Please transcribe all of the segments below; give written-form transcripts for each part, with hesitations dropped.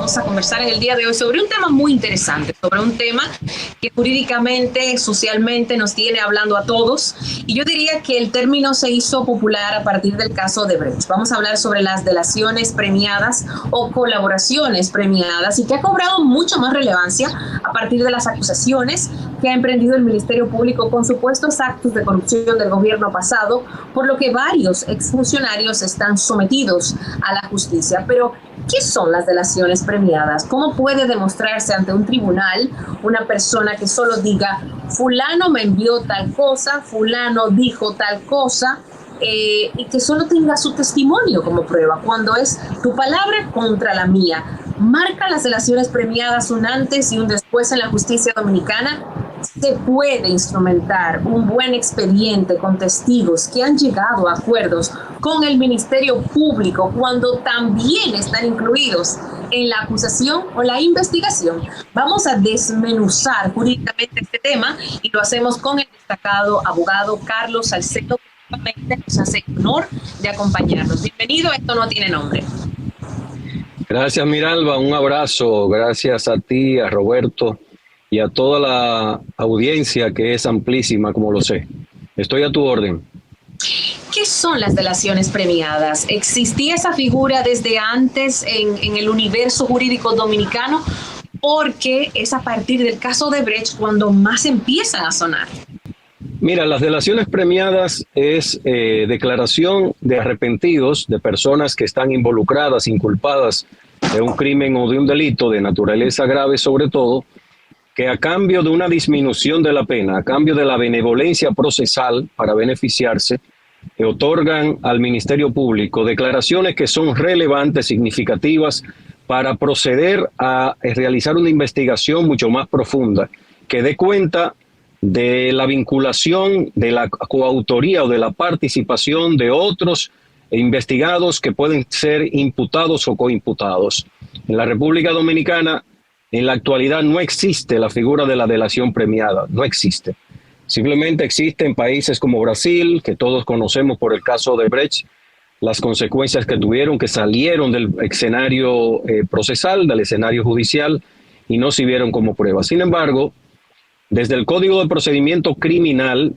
vamos a conversar en el día de hoy sobre un tema muy interesante, sobre un tema que jurídicamente, socialmente nos tiene hablando a todos. Y yo diría que el término se hizo popular a partir del caso de Brecht. Vamos a hablar sobre las delaciones premiadas o colaboraciones premiadas y que ha cobrado mucho más relevancia a partir de las acusaciones que ha emprendido el Ministerio Público con supuestos actos de corrupción del gobierno pasado, por lo que varios exfuncionarios están sometidos a la justicia. Pero, ¿qué son las delaciones premiadas? ¿Cómo puede demostrarse ante un tribunal una persona que solo diga fulano me envió tal cosa, fulano dijo tal cosa, y que solo tenga su testimonio como prueba, cuando es tu palabra contra la mía? ¿Marca las delaciones premiadas un antes y un después en la justicia dominicana? Se puede instrumentar un buen expediente con testigos que han llegado a acuerdos con el Ministerio Público cuando también están incluidos en la acusación o la investigación. Vamos a desmenuzar jurídicamente este tema y lo hacemos con el destacado abogado Carlos Salcedo, que nos hace el honor de acompañarnos. Bienvenido, esto no tiene nombre. Gracias, Miralba, un abrazo, gracias a ti, a Roberto y a toda la audiencia que es amplísima, como lo sé. Estoy a tu orden. ¿Qué son las delaciones premiadas? ¿Existía esa figura desde antes en el universo jurídico dominicano? Porque es a partir del caso de Brecht cuando más empiezan a sonar. Mira, las delaciones premiadas es declaración de arrepentidos de personas que están involucradas, inculpadas de un crimen o de un delito de naturaleza grave sobre todo, que a cambio de una disminución de la pena, a cambio de la benevolencia procesal para beneficiarse, otorgan al Ministerio Público declaraciones que son relevantes, significativas, para proceder a realizar una investigación mucho más profunda, que dé cuenta de la vinculación, de la coautoría o de la participación de otros investigados que pueden ser imputados o coimputados. En la República Dominicana, en la actualidad no existe la figura de la delación premiada, no existe. Simplemente existe en países como Brasil, que todos conocemos por el caso de Brecht, las consecuencias que tuvieron, que salieron del escenario procesal, del escenario judicial, y no sirvieron como prueba. Sin embargo, desde el Código de Procedimiento Criminal,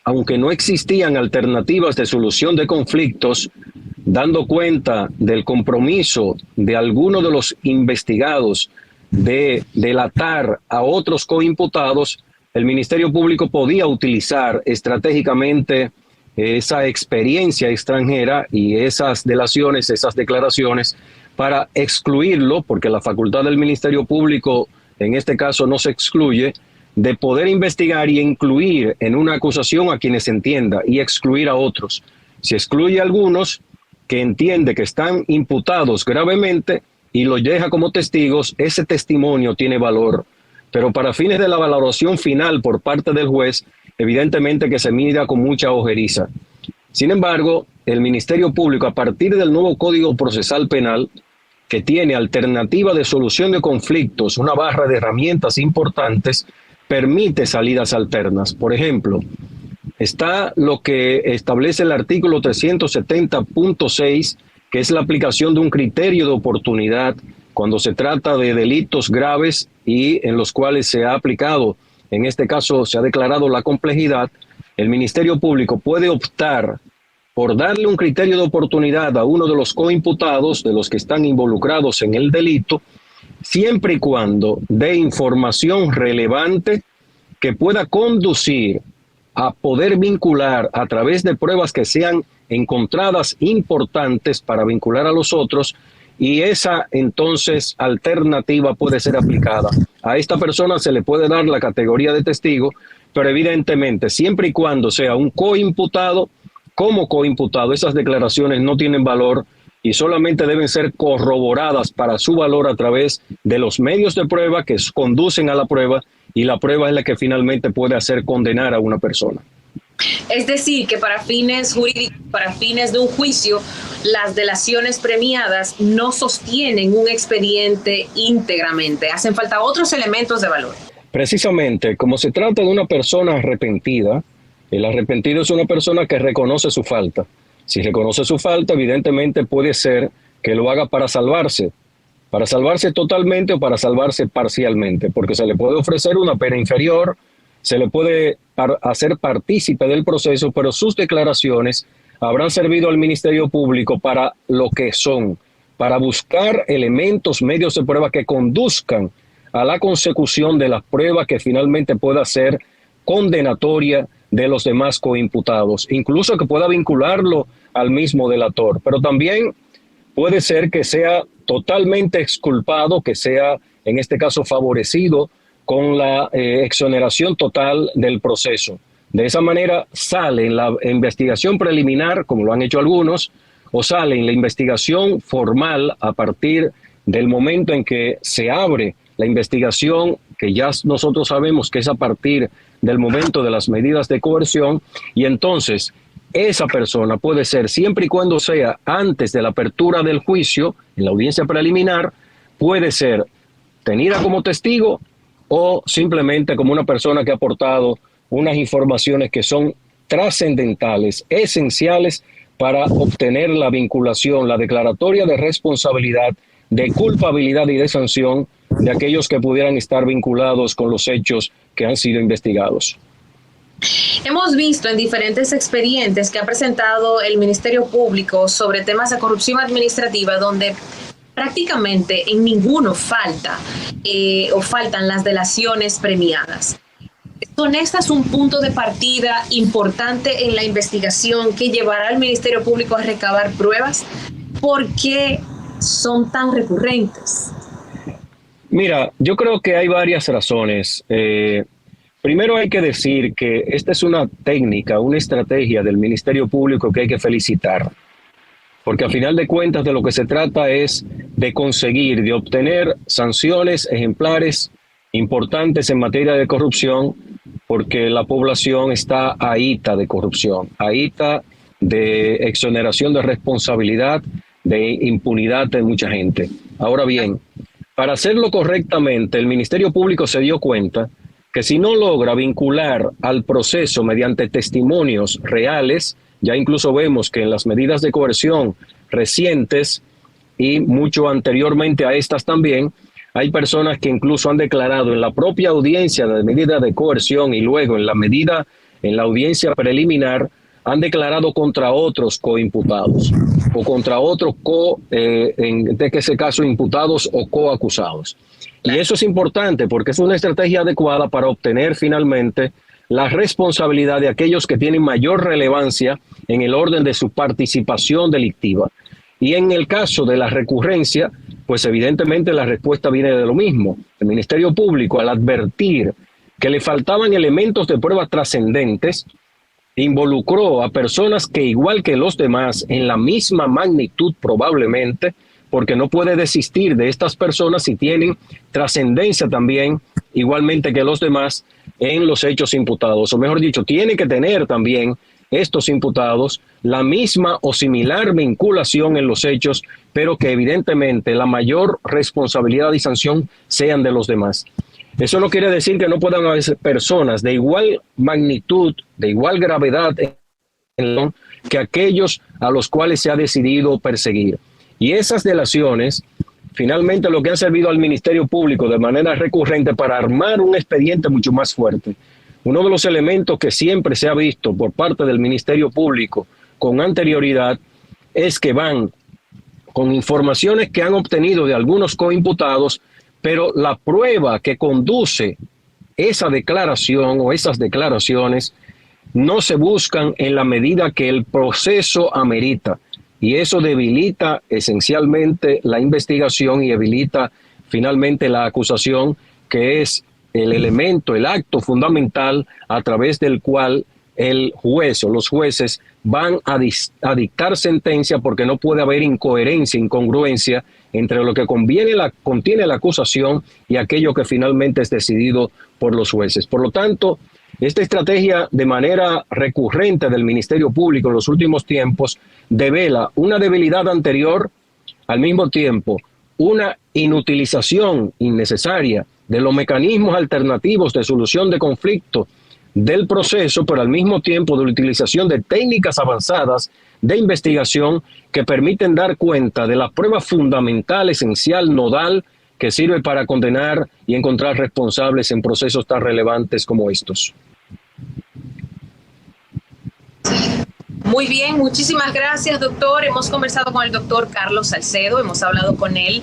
aunque no existían alternativas de solución de conflictos, dando cuenta del compromiso de algunos de los investigados de delatar a otros coimputados, el Ministerio Público podía utilizar estratégicamente esa experiencia extranjera y esas delaciones, esas declaraciones, para excluirlo, porque la facultad del Ministerio Público en este caso no se excluye, de poder investigar y incluir en una acusación a quienes entienda y excluir a otros. Si excluye a algunos que entiende que están imputados gravemente y los deja como testigos, ese testimonio tiene valor. Pero para fines de la valoración final por parte del juez, evidentemente que se mira con mucha ojeriza. Sin embargo, el Ministerio Público, a partir del nuevo Código Procesal Penal, que tiene alternativa de solución de conflictos, una barra de herramientas importantes, permite salidas alternas. Por ejemplo, está lo que establece el artículo 370.6, que es la aplicación de un criterio de oportunidad cuando se trata de delitos graves y en los cuales se ha aplicado, en este caso se ha declarado la complejidad. El Ministerio Público puede optar por darle un criterio de oportunidad a uno de los coimputados, de los que están involucrados en el delito, siempre y cuando dé información relevante que pueda conducir a poder vincular a través de pruebas que sean encontradas importantes para vincular a los otros, y esa entonces alternativa puede ser aplicada. A esta persona se le puede dar la categoría de testigo, pero evidentemente siempre y cuando sea un coimputado, como coimputado, esas declaraciones no tienen valor y solamente deben ser corroboradas para su valor a través de los medios de prueba que conducen a la prueba, y la prueba es la que finalmente puede hacer condenar a una persona. Es decir, que para fines jurídicos, para fines de un juicio, las delaciones premiadas no sostienen un expediente íntegramente. Hacen falta otros elementos de valor. Precisamente, como se trata de una persona arrepentida, el arrepentido es una persona que reconoce su falta. Si reconoce su falta, evidentemente puede ser que lo haga para salvarse. para salvarse totalmente o para salvarse parcialmente, porque se le puede ofrecer una pena inferior, se le puede hacer partícipe del proceso, pero sus declaraciones habrán servido al Ministerio Público para lo que son, para buscar elementos, medios de prueba que conduzcan a la consecución de la prueba que finalmente pueda ser condenatoria de los demás coimputados, incluso que pueda vincularlo al mismo delator, pero también puede ser que sea totalmente exculpado, que sea en este caso favorecido con la exoneración total del proceso. De esa manera sale en la investigación preliminar, como lo han hecho algunos, o sale en la investigación formal a partir del momento en que se abre la investigación, que ya nosotros sabemos que es a partir del momento de las medidas de coerción, y entonces esa persona puede ser, siempre y cuando sea antes de la apertura del juicio, en la audiencia preliminar, puede ser tenida como testigo o simplemente como una persona que ha aportado unas informaciones que son trascendentales, esenciales para obtener la vinculación, la declaratoria de responsabilidad, de culpabilidad y de sanción de aquellos que pudieran estar vinculados con los hechos que han sido investigados. Hemos visto en diferentes expedientes que ha presentado el Ministerio Público sobre temas de corrupción administrativa donde prácticamente en ninguno faltan las delaciones premiadas. ¿Son estas un punto de partida importante en la investigación que llevará al Ministerio Público a recabar pruebas? ¿Por qué son tan recurrentes? Mira, yo creo que hay varias razones. Primero hay que decir que esta es una técnica, una estrategia del Ministerio Público que hay que felicitar, porque a final de cuentas de lo que se trata es de conseguir, de obtener sanciones ejemplares importantes en materia de corrupción, porque la población está ahita de corrupción, ahita de exoneración de responsabilidad, de impunidad de mucha gente. Ahora bien, para hacerlo correctamente, el Ministerio Público se dio cuenta que si no logra vincular al proceso mediante testimonios reales, ya incluso vemos que en las medidas de coerción recientes y mucho anteriormente a estas también, hay personas que incluso han declarado en la propia audiencia de medida de coerción y luego en la audiencia preliminar, han declarado contra otros coimputados o contra otros en ese caso imputados o coacusados. Y eso es importante porque es una estrategia adecuada para obtener finalmente la responsabilidad de aquellos que tienen mayor relevancia en el orden de su participación delictiva. Y en el caso de la recurrencia, pues evidentemente la respuesta viene de lo mismo. El Ministerio Público, al advertir que le faltaban elementos de prueba trascendentes, involucró a personas que igual que los demás, en la misma magnitud probablemente, porque no puede desistir de estas personas si tienen trascendencia también, igualmente que los demás, en los hechos imputados. O mejor dicho, tiene que tener también estos imputados la misma o similar vinculación en los hechos, pero que evidentemente la mayor responsabilidad y sanción sean de los demás. Eso no quiere decir que no puedan haber personas de igual magnitud, de igual gravedad que aquellos a los cuales se ha decidido perseguir. Y esas delaciones, finalmente lo que han servido al Ministerio Público de manera recurrente para armar un expediente mucho más fuerte. Uno de los elementos que siempre se ha visto por parte del Ministerio Público con anterioridad es que van con informaciones que han obtenido de algunos coimputados, pero la prueba que conduce esa declaración o esas declaraciones no se buscan en la medida que el proceso amerita. Y eso debilita esencialmente la investigación y debilita finalmente la acusación, que es el elemento, el acto fundamental a través del cual el juez o los jueces van a dictar sentencia, porque no puede haber incoherencia, incongruencia entre lo que contiene la acusación y aquello que finalmente es decidido por los jueces. Por lo tanto, esta estrategia de manera recurrente del Ministerio Público en los últimos tiempos devela una debilidad anterior, al mismo tiempo una inutilización innecesaria de los mecanismos alternativos de solución de conflicto del proceso, pero al mismo tiempo de la utilización de técnicas avanzadas de investigación que permiten dar cuenta de la prueba fundamental, esencial, nodal, que sirve para condenar y encontrar responsables en procesos tan relevantes como estos. Muy bien, muchísimas gracias, doctor. Hemos conversado con el doctor Carlos Salcedo, hemos hablado con él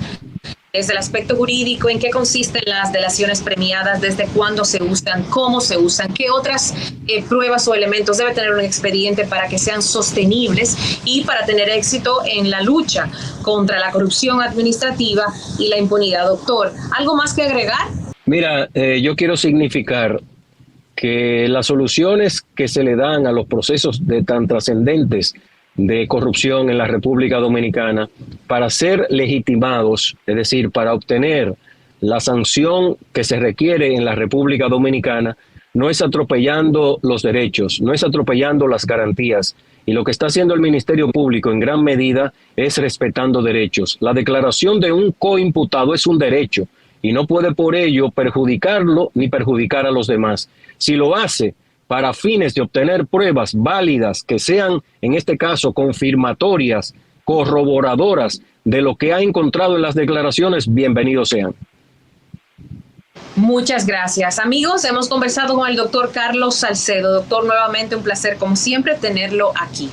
desde el aspecto jurídico, en qué consisten las delaciones premiadas, desde cuándo se usan, cómo se usan, qué otras pruebas o elementos debe tener un expediente para que sean sostenibles y para tener éxito en la lucha contra la corrupción administrativa y la impunidad. Doctor, ¿algo más que agregar? Mira, yo quiero significar que las soluciones que se le dan a los procesos tan trascendentes de corrupción en la República Dominicana, para ser legitimados, es decir, para obtener la sanción que se requiere en la República Dominicana, no es atropellando los derechos, no es atropellando las garantías. Y lo que está haciendo el Ministerio Público en gran medida es respetando derechos. La declaración de un coimputado es un derecho y no puede por ello perjudicarlo ni perjudicar a los demás. Si lo hace para fines de obtener pruebas válidas que sean, en este caso, confirmatorias, corroboradoras de lo que ha encontrado en las declaraciones, bienvenidos sean. Muchas gracias. Amigos, hemos conversado con el doctor Carlos Salcedo. Doctor, nuevamente un placer, como siempre, tenerlo aquí.